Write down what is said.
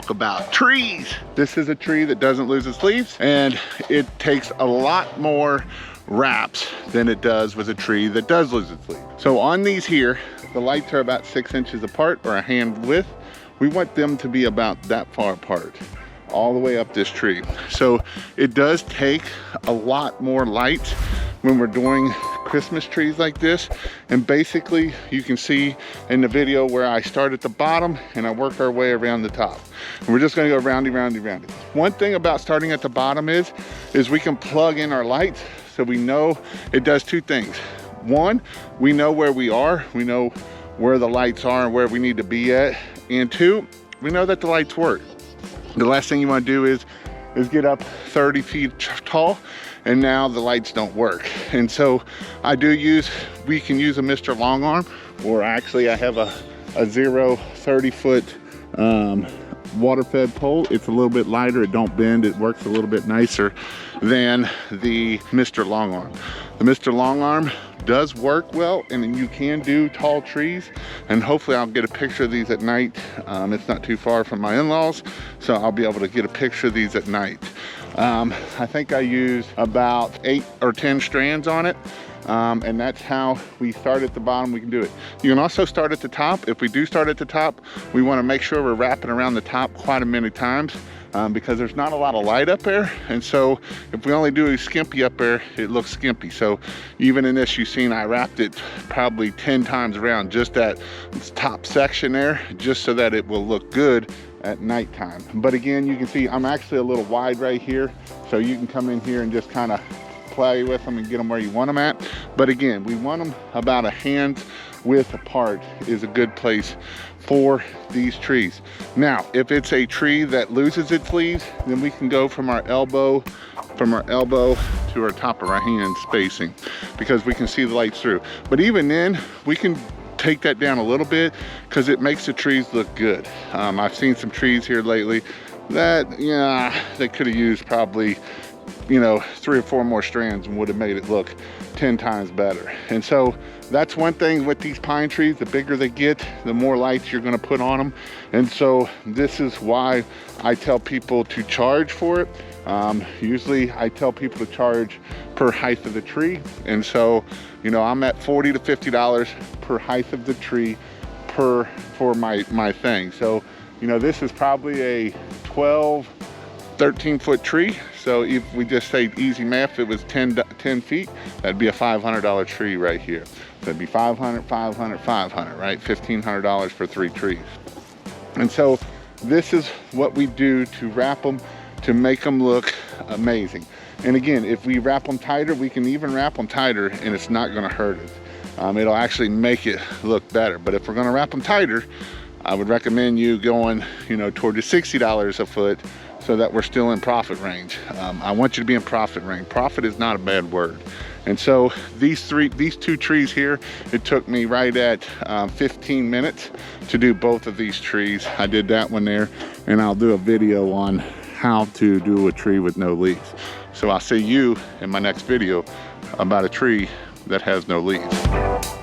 talk about trees. This is a tree that doesn't lose its leaves, and it takes a lot more wraps than it does with a tree that does lose its leaves. So on these here, the lights are about 6 inches apart, or a hand width. We want them to be about that far apart, all the way up this tree. So it does take a lot more light when we're doing Christmas trees like this. And basically you can see in the video where I start at the bottom and I work our way around the top. And we're just gonna go roundy, roundy, roundy. One thing about starting at the bottom is we can plug in our lights, so we know it does two things. One, we know where we are, we know where the lights are and where we need to be at. And two, we know that the lights work. The last thing you want to do is get up 30 feet tall and now the lights don't work. And so we can use a Mr. Long Arm, or actually I have a 30 foot water fed pole. It's a little bit lighter, it don't bend, it works a little bit nicer than the Mr. Long Arm. The Mr. Long Arm does work well, and you can do tall trees, and hopefully I'll get a picture of these at night. It's not too far from my in-laws, so I'll be able to get a picture of these at night. I think I used about 8 or 10 strands on it. And that's how we start at the bottom. We can do it. You can also start at the top. If we do start at the top, we want to make sure we're wrapping around the top quite a many times, because there's not a lot of light up there. And so if we only do a skimpy up there, it looks skimpy. So even in this, you've seen I wrapped it probably 10 times around just that top section there, just so that it will look good at nighttime. But again, you can see I'm actually a little wide right here, so you can come in here and just kind of play with them and get them where you want them at. But again, we want them about a hand's width apart is a good place for these trees. Now, if it's a tree that loses its leaves, then we can go from our elbow to our top of our hand spacing, because we can see the lights through. But even then, we can take that down a little bit because it makes the trees look good. I've seen some trees here lately that, yeah, they could have used probably, you know, 3 or 4 more strands and would have made it look 10 times better. And so that's one thing with these pine trees. The bigger they get, the more lights you're going to put on them. And so this is why I tell people to charge for it. Usually I tell people to charge per height of the tree. And so, you know, I'm at $40 to $50 per height of the tree for my thing. So, you know, this is probably a 13 foot tree. So if we just say easy math, it was 10 feet, that'd be a $500 tree right here. So it'd be 500, 500, 500, right? $1,500 for 3 trees. And so this is what we do to wrap them, to make them look amazing. And again, if we wrap them tighter, we can even wrap them tighter and it's not gonna hurt it. It'll actually make it look better. But if we're gonna wrap them tighter, I would recommend you going, you know, toward the $60 a foot, so that we're still in profit range. I want you to be in profit range. Profit is not a bad word. And so these 2 trees here, it took me right at 15 minutes to do both of these trees. I did that one there, and I'll do a video on how to do a tree with no leaves. So I'll see you in my next video about a tree that has no leaves.